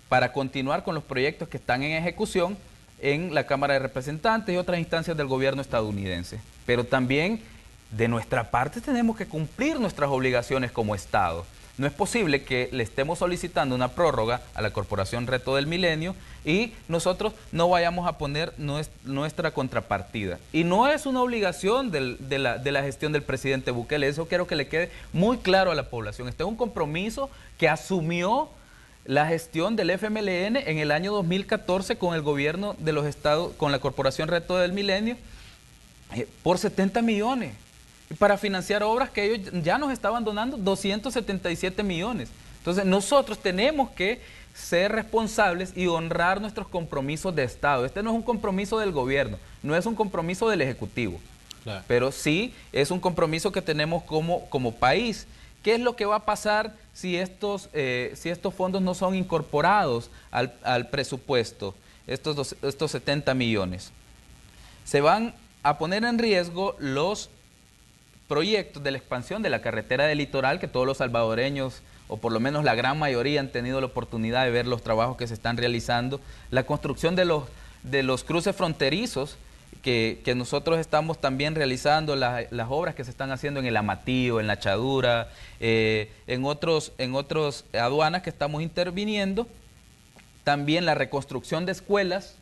para continuar con los proyectos que están en ejecución en la Cámara de Representantes y otras instancias del gobierno estadounidense. Pero también de nuestra parte tenemos que cumplir nuestras obligaciones como Estado. No es posible que le estemos solicitando una prórroga a la Corporación Reto del Milenio y nosotros no vayamos a poner nuestra contrapartida. Y no es una obligación de la gestión del presidente Bukele, eso quiero que le quede muy claro a la población. Este es un compromiso que asumió la gestión del FMLN en el año 2014 con el gobierno de los estados, con la Corporación Reto del Milenio, por 70 millones, para financiar obras que ellos ya nos estaban donando 277 millones. Entonces nosotros tenemos que ser responsables y honrar nuestros compromisos de Estado. Este no es un compromiso del gobierno, no es un compromiso del Ejecutivo, claro, pero sí es un compromiso que tenemos como país. ¿Qué es lo que va a pasar si estos fondos no son incorporados al presupuesto, estos 70 millones? Se van a poner en riesgo los proyectos de la expansión de la carretera del litoral, que todos los salvadoreños, o por lo menos la gran mayoría, han tenido la oportunidad de ver los trabajos que se están realizando, la construcción de los cruces fronterizos, que nosotros estamos también realizando, las obras que se están haciendo en el Amatillo, en la Chadura, en otros aduanas que estamos interviniendo. También la reconstrucción de escuelas,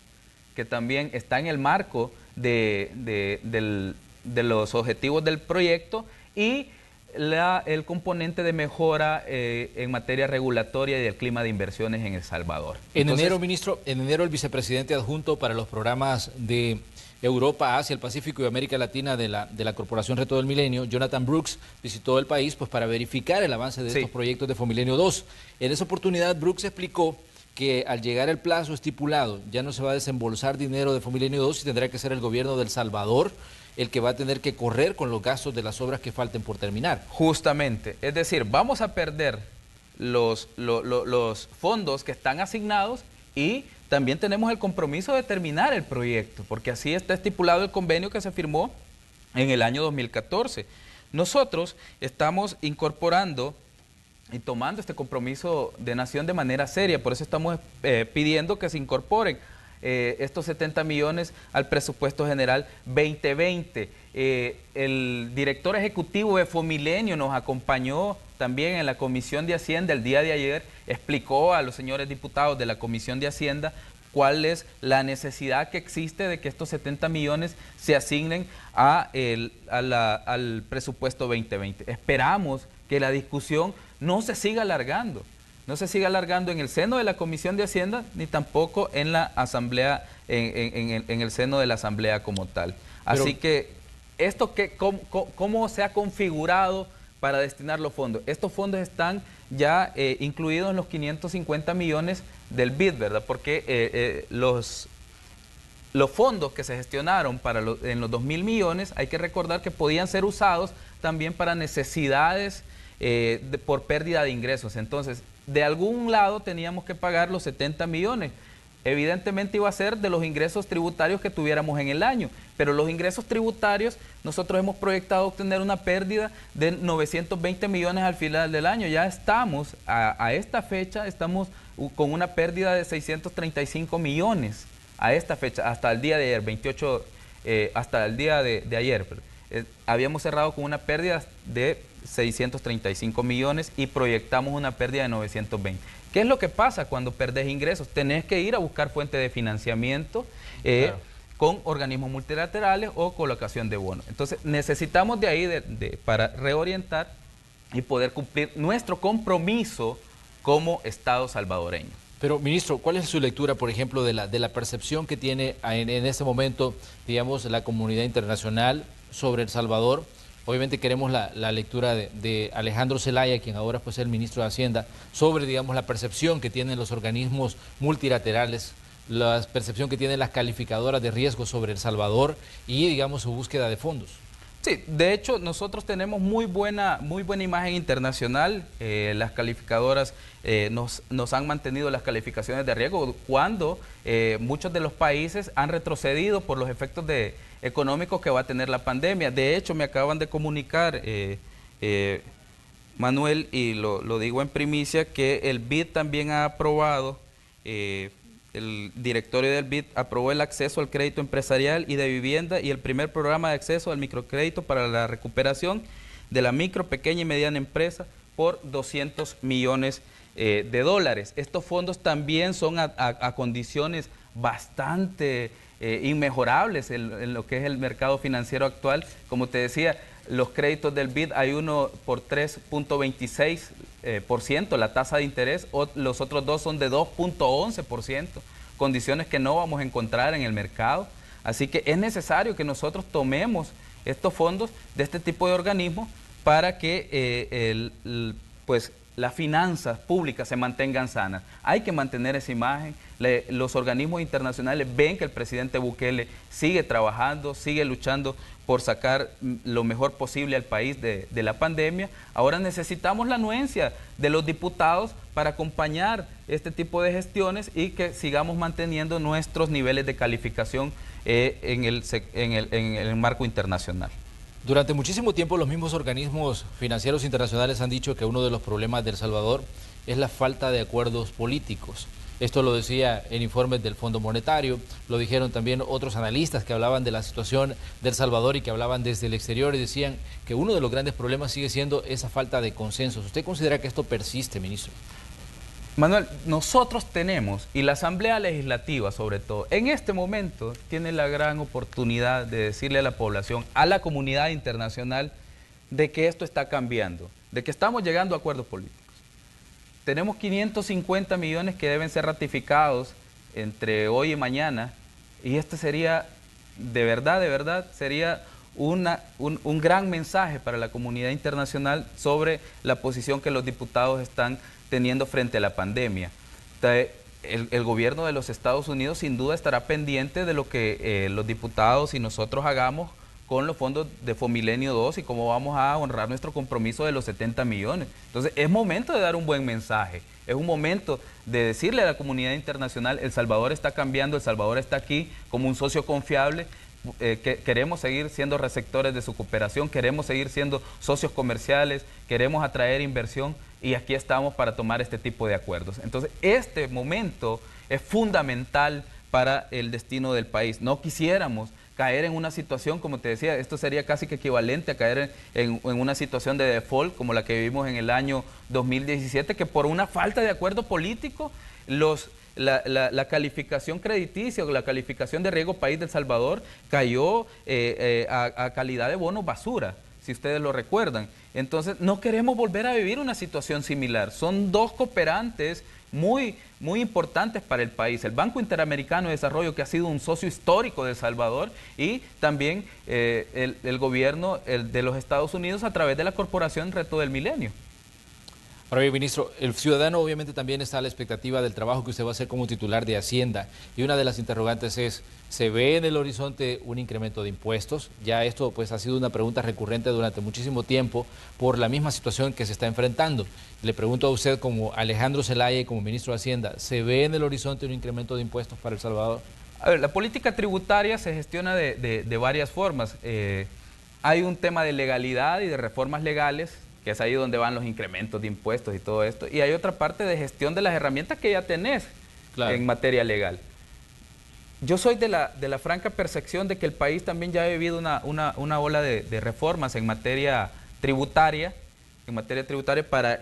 que también está en el marco de los objetivos del proyecto, y el componente de mejora en materia regulatoria y del clima de inversiones en El Salvador. Entonces, enero, ministro, en enero el vicepresidente adjunto para los programas de Europa, Asia, el Pacífico y América Latina de la Corporación Reto del Milenio, Jonathan Brooks, visitó el país pues para verificar el avance de estos proyectos de Fomilenio 2. En esa oportunidad Brooks explicó que al llegar el plazo estipulado ya no se va a desembolsar dinero de Fomilenio 2 y tendrá que ser el gobierno de El Salvador el que va a tener que correr con los gastos de las obras que falten por terminar. Justamente, es decir, vamos a perder los fondos que están asignados y también tenemos el compromiso de terminar el proyecto, porque así está estipulado el convenio que se firmó en el año 2014. Nosotros estamos incorporando y tomando este compromiso de nación de manera seria. Por eso estamos pidiendo que se incorporen estos 70 millones al presupuesto general 2020. El director ejecutivo de Fomilenio nos acompañó también en la Comisión de Hacienda el día de ayer, explicó a los señores diputados de la Comisión de Hacienda cuál es la necesidad que existe de que estos 70 millones se asignen al presupuesto 2020. Esperamos que la discusión no se siga alargando. No se siga alargando en el seno de la Comisión de Hacienda, ni tampoco en la Asamblea, en el seno de la Asamblea como tal. Así que, ¿cómo se ha configurado para destinar los fondos? Estos fondos están ya incluidos en los 550 millones del BID, ¿verdad? Porque los fondos que se gestionaron en los 2.000 millones, hay que recordar que podían ser usados también para necesidades por pérdida de ingresos. Entonces, de algún lado teníamos que pagar los 70 millones. Evidentemente iba a ser de los ingresos tributarios que tuviéramos en el año, pero los ingresos tributarios nosotros hemos proyectado obtener una pérdida de 920 millones al final del año. Ya estamos, a esta fecha, estamos con una pérdida de 635 millones a esta fecha, hasta el día de ayer, 28, hasta el día de ayer. Habíamos cerrado con una pérdida de 635 millones y proyectamos una pérdida de 920. ¿Qué es lo que pasa cuando perdés ingresos? Tenés que ir a buscar fuentes de financiamiento claro, con organismos multilaterales o colocación de bonos. Entonces necesitamos de ahí para reorientar y poder cumplir nuestro compromiso como Estado salvadoreño. Pero, ministro, ¿cuál es su lectura, por ejemplo, de la percepción que tiene en este momento, digamos, la comunidad internacional sobre El Salvador? Obviamente queremos la lectura de Alejandro Zelaya, quien ahora pues, es el ministro de Hacienda, sobre, digamos, la percepción que tienen los organismos multilaterales, la percepción que tienen las calificadoras de riesgo sobre El Salvador y, digamos, su búsqueda de fondos. Sí, de hecho nosotros tenemos muy buena imagen internacional. Las calificadoras nos han mantenido las calificaciones de riesgo cuando muchos de los países han retrocedido por los efectos económicos que va a tener la pandemia. De hecho, me acaban de comunicar, Manuel, y lo digo en primicia, que el BID también ha aprobado, el directorio del BID aprobó el acceso al crédito empresarial y de vivienda y el primer programa de acceso al microcrédito para la recuperación de la micro, pequeña y mediana empresa por 200 millones de dólares. Estos fondos también son a condiciones bastante inmejorables en lo que es el mercado financiero actual. Como te decía, los créditos del BID hay uno por 3.26%, la tasa de interés, los otros dos son de 2.11%, condiciones que no vamos a encontrar en el mercado. Así que es necesario que nosotros tomemos estos fondos de este tipo de organismos para que pues las finanzas públicas se mantengan sanas. Hay que mantener esa imagen. Los organismos internacionales ven que el presidente Bukele sigue trabajando, sigue luchando por sacar lo mejor posible al país de la pandemia. Ahora necesitamos la anuencia de los diputados para acompañar este tipo de gestiones y que sigamos manteniendo nuestros niveles de calificación en el marco internacional. Durante muchísimo tiempo los mismos organismos financieros internacionales han dicho que uno de los problemas de El Salvador es la falta de acuerdos políticos. Esto lo decía en informes del Fondo Monetario, lo dijeron también otros analistas que hablaban de la situación de El Salvador y que hablaban desde el exterior y decían que uno de los grandes problemas sigue siendo esa falta de consensos. ¿Usted considera que esto persiste, ministro? Manuel, nosotros tenemos, y la Asamblea Legislativa sobre todo, en este momento tiene la gran oportunidad de decirle a la población, a la comunidad internacional, de que esto está cambiando, de que estamos llegando a acuerdos políticos. Tenemos 550 millones que deben ser ratificados entre hoy y mañana, y este sería, de verdad, sería un gran mensaje para la comunidad internacional sobre la posición que los diputados están teniendo frente a la pandemia. El gobierno de los Estados Unidos sin duda estará pendiente de lo que los diputados y nosotros hagamos con los fondos de Fomilenio 2 y cómo vamos a honrar nuestro compromiso de los 70 millones. Entonces es momento de dar un buen mensaje, es un momento de decirle a la comunidad internacional, El Salvador está cambiando, El Salvador está aquí como un socio confiable, que queremos seguir siendo receptores de su cooperación, queremos seguir siendo socios comerciales, queremos atraer inversión y aquí estamos para tomar este tipo de acuerdos. Entonces, este momento es fundamental para el destino del país. No quisiéramos caer en una situación, como te decía, esto sería casi que equivalente a caer en una situación de default como la que vivimos en el año 2017, que por una falta de acuerdo político, la calificación crediticia o la calificación de riesgo país de El Salvador cayó a calidad de bono basura, si ustedes lo recuerdan. Entonces, no queremos volver a vivir una situación similar. Son dos cooperantes muy importantes para el país. El Banco Interamericano de Desarrollo, que ha sido un socio histórico de El Salvador, y también el gobierno de los Estados Unidos a través de la Corporación Reto del Milenio. Ahora bien, ministro, el ciudadano obviamente también está a la expectativa del trabajo que usted va a hacer como titular de Hacienda. Y una de las interrogantes es, ¿se ve en el horizonte un incremento de impuestos? Ya esto pues ha sido una pregunta recurrente durante muchísimo tiempo por la misma situación que se está enfrentando. Le pregunto a usted como Alejandro Zelaya y como ministro de Hacienda, ¿se ve en el horizonte un incremento de impuestos para El Salvador? A ver, la política tributaria se gestiona de varias formas. Hay un tema de legalidad y de reformas legales, que es ahí donde van los incrementos de impuestos y todo esto. Y hay otra parte de gestión de las herramientas que ya tenés en materia legal. Yo soy de la franca percepción de que el país también ya ha vivido una ola de reformas en materia tributaria para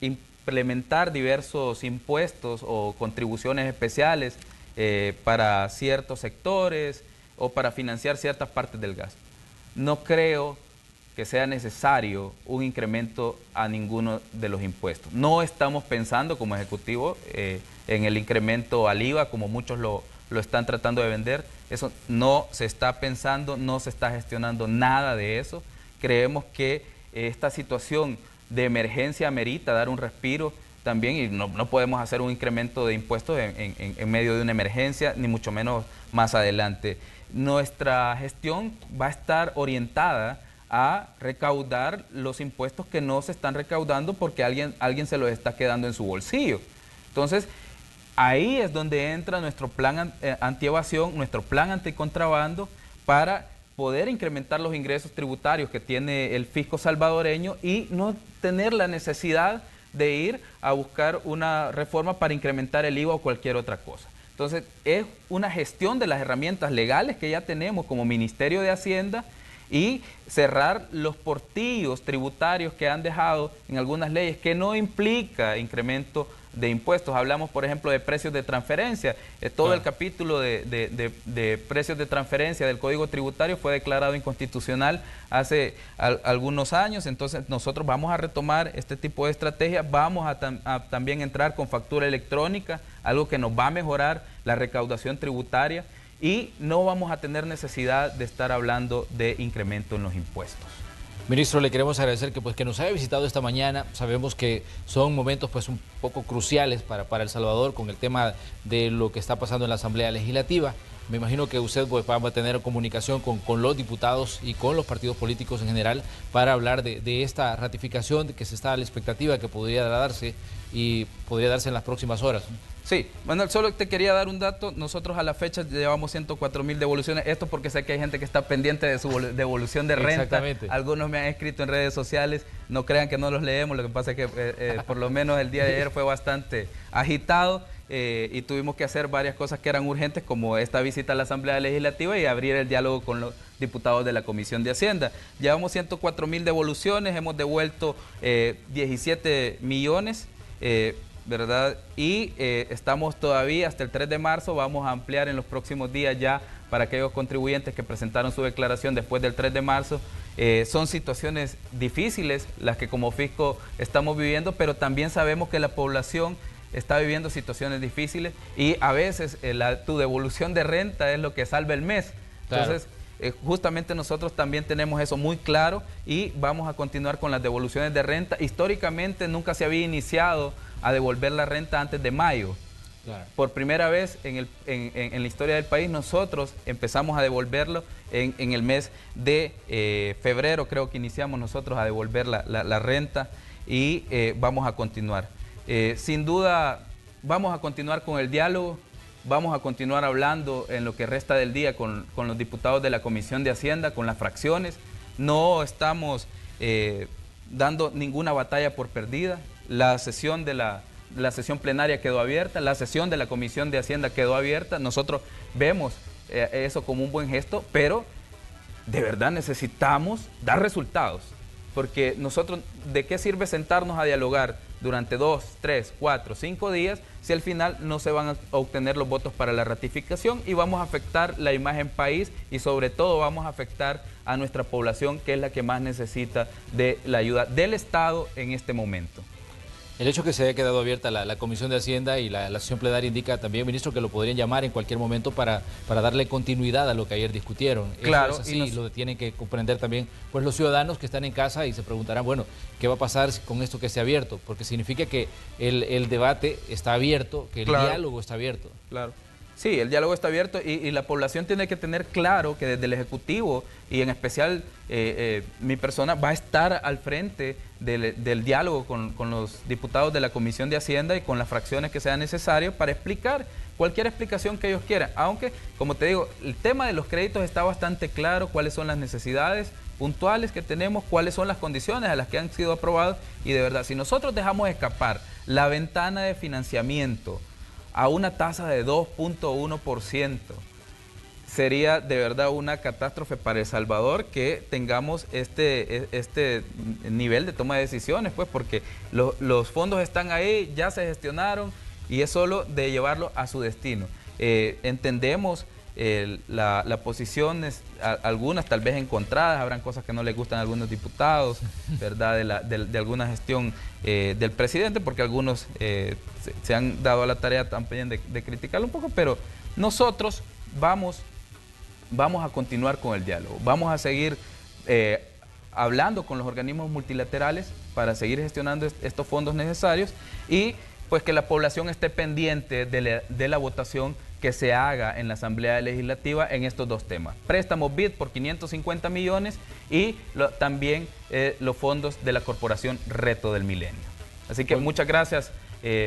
implementar diversos impuestos o contribuciones especiales para ciertos sectores o para financiar ciertas partes del gasto. No creo que sea necesario un incremento a ninguno de los impuestos. No estamos pensando como Ejecutivo en el incremento al IVA, como muchos lo están tratando de vender. Eso no se está pensando, no se está gestionando nada de eso. Creemos que esta situación de emergencia amerita dar un respiro también, y no podemos hacer un incremento de impuestos en medio de una emergencia, ni mucho menos más adelante. Nuestra gestión va a estar orientada a recaudar los impuestos que no se están recaudando porque alguien se los está quedando en su bolsillo. Entonces, ahí es donde entra nuestro plan antievasión, nuestro plan anticontrabando, para poder incrementar los ingresos tributarios que tiene el fisco salvadoreño y no tener la necesidad de ir a buscar una reforma para incrementar el IVA o cualquier otra cosa. Entonces, es una gestión de las herramientas legales que ya tenemos como Ministerio de Hacienda y cerrar los portillos tributarios que han dejado en algunas leyes que no implica incremento de impuestos. Hablamos, por ejemplo, de precios de transferencia. Todo el capítulo de precios de transferencia del Código Tributario fue declarado inconstitucional hace algunos años. Entonces, nosotros vamos a retomar este tipo de estrategias. Vamos a también entrar con factura electrónica, algo que nos va a mejorar la recaudación tributaria. Y no vamos a tener necesidad de estar hablando de incremento en los impuestos. Ministro, le queremos agradecer que nos haya visitado esta mañana. Sabemos que son momentos pues un poco cruciales para El Salvador con el tema de lo que está pasando en la Asamblea Legislativa. Me imagino que usted pues, va a tener comunicación con los diputados y con los partidos políticos en general para hablar de esta ratificación, de que se está a la expectativa que podría darse y podría darse en las próximas horas. Sí, Manuel, solo te quería dar un dato. Nosotros a la fecha llevamos 104.000 devoluciones. Esto porque sé que hay gente que está pendiente de su devolución de renta. Exactamente. Algunos me han escrito en redes sociales. No crean que no los leemos. Lo que pasa es que por lo menos el día de ayer fue bastante agitado y tuvimos que hacer varias cosas que eran urgentes, como esta visita a la Asamblea Legislativa y abrir el diálogo con los diputados de la Comisión de Hacienda. Llevamos 104.000 devoluciones. Hemos devuelto 17 millones. ¿Verdad? Y estamos todavía hasta el 3 de marzo, vamos a ampliar en los próximos días ya para aquellos contribuyentes que presentaron su declaración después del 3 de marzo. Son situaciones difíciles las que como fisco estamos viviendo, pero también sabemos que la población está viviendo situaciones difíciles y a veces tu devolución de renta es lo que salva el mes. Entonces, justamente nosotros también tenemos eso muy claro y vamos a continuar con las devoluciones de renta. Históricamente nunca se había iniciado a devolver la renta antes de mayo. Claro. Por primera vez en la historia del país nosotros empezamos a devolverlo en el mes de febrero, creo que iniciamos nosotros a devolver la renta y vamos a continuar. Sin duda vamos a continuar con el diálogo, vamos a continuar hablando en lo que resta del día con los diputados de la Comisión de Hacienda, con las fracciones. No estamos dando ninguna batalla por perdida. la sesión la sesión plenaria quedó abierta, la sesión de la Comisión de Hacienda quedó abierta. Nosotros vemos eso como un buen gesto, pero de verdad necesitamos dar resultados, porque nosotros, ¿de qué sirve sentarnos a dialogar durante 2, 3, 4, 5 días si al final no se van a obtener los votos para la ratificación y vamos a afectar la imagen país y sobre todo vamos a afectar a nuestra población, que es la que más necesita de la ayuda del Estado en este momento? El hecho que se haya quedado abierta la Comisión de Hacienda y la sesión plenaria indica también, ministro, que lo podrían llamar en cualquier momento para darle continuidad a lo que ayer discutieron. Claro. Eso es así, lo tienen que comprender también pues los ciudadanos que están en casa y se preguntarán, bueno, ¿qué va a pasar con esto que esté abierto? Porque significa que el debate está abierto, que el diálogo está abierto. Claro. Sí, el diálogo está abierto y la población tiene que tener claro que desde el Ejecutivo y en especial mi persona va a estar al frente del diálogo con los diputados de la Comisión de Hacienda y con las fracciones que sean necesarias para explicar cualquier explicación que ellos quieran. Aunque, como te digo, el tema de los créditos está bastante claro, cuáles son las necesidades puntuales que tenemos, cuáles son las condiciones a las que han sido aprobados y de verdad, si nosotros dejamos escapar la ventana de financiamiento a una tasa de 2.1%, sería de verdad una catástrofe para El Salvador que tengamos este nivel de toma de decisiones, pues porque los fondos están ahí, ya se gestionaron y es solo de llevarlo a su destino. Entendemos las posiciones, algunas tal vez encontradas, habrán cosas que no les gustan a algunos diputados, ¿verdad? De alguna gestión del presidente, porque algunos se han dado a la tarea también de criticarlo un poco, pero nosotros vamos a continuar con el diálogo, vamos a seguir hablando con los organismos multilaterales para seguir gestionando estos fondos necesarios y pues que la población esté pendiente de la votación que se haga en la Asamblea Legislativa en estos dos temas. Préstamos BID por 550 millones y también los fondos de la Corporación Reto del Milenio. Así que muchas gracias,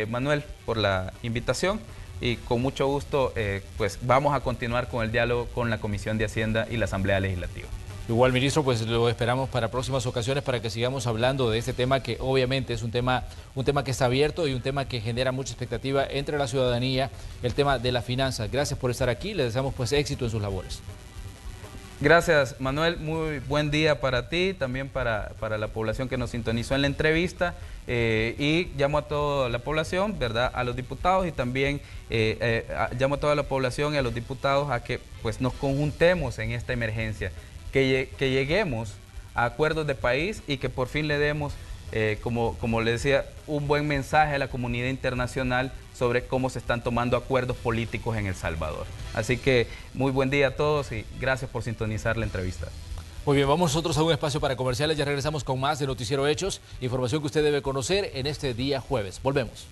Manuel, por la invitación y con mucho gusto pues vamos a continuar con el diálogo con la Comisión de Hacienda y la Asamblea Legislativa. Igual, ministro, pues lo esperamos para próximas ocasiones para que sigamos hablando de este tema que obviamente es un tema que está abierto y un tema que genera mucha expectativa entre la ciudadanía, el tema de las finanzas. Gracias por estar aquí, le deseamos pues éxito en sus labores. Gracias, Manuel, muy buen día para ti, también para la población que nos sintonizó en la entrevista y llamo a toda la población, ¿verdad?, a los diputados y también llamo a toda la población y a los diputados a que pues nos conjuntemos en esta emergencia. Que lleguemos a acuerdos de país y que por fin le demos, como le decía, un buen mensaje a la comunidad internacional sobre cómo se están tomando acuerdos políticos en El Salvador. Así que muy buen día a todos y gracias por sintonizar la entrevista. Muy bien, vamos nosotros a un espacio para comerciales, ya regresamos con más de Noticiero Hechos, información que usted debe conocer en este día jueves. Volvemos.